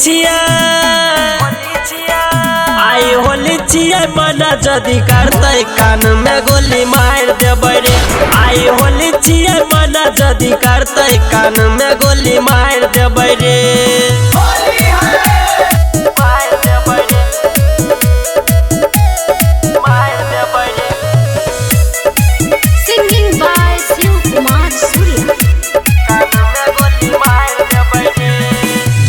छिया आई होली छिया मना जदी करते कान में गोली मार देबै रे। आई होली छिया मना जदी करते कान में गोली मार देबै रे।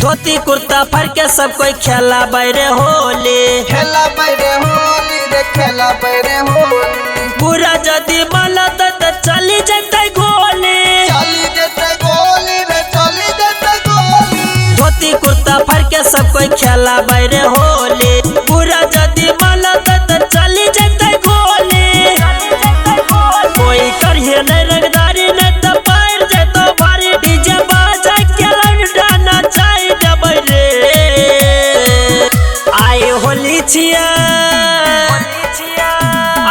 धोती कुर्ता फर के सब कोई खेला बैरे होली रे होली पूरा जदी मलत त चली जते गोली धोती कुर्ता फर के सब कोई खेला बैरे होली पूरा जदी मलत त चली जते गोली कोई करिए नहीं रंगदारी नहीं तो पैर जतो भारी डीजे बाजा के लौंडा चाय देबै रे। आई होली छिया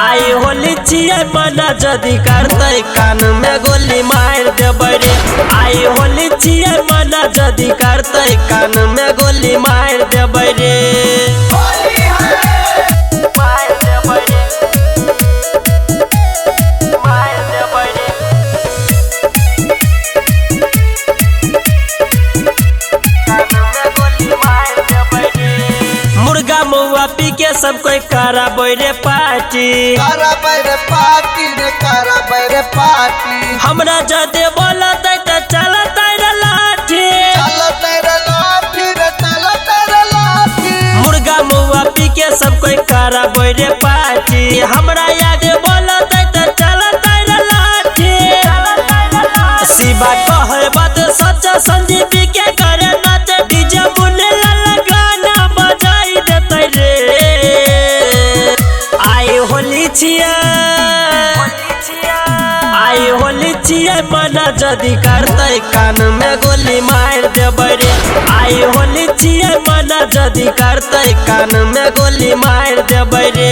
आई होली छिया मना जदी करते कान में गोली मार देबै रे। आई होली छिया मना जदी करते कान में गोली मार देबै रे। मुर्गा मौआ पी के सब कोई करा बैरे पार्टी हमरा जदे बोलत त चलत रे लाठी मुर्गा मौआ पी के सब कोई करा बैरे पार्टी हमरा याद बोलत त चलत रे लाठी शिवा कहे बात सच संदीप के करे नाच डीजे मुन्ने लाला गाना बजाई देते रे। आई होली छिया आई होली छिया मना जदी करते कान में गोली मार देबै रे। आई होली छिया मना जदी करते कान में गोली मार देबै रे।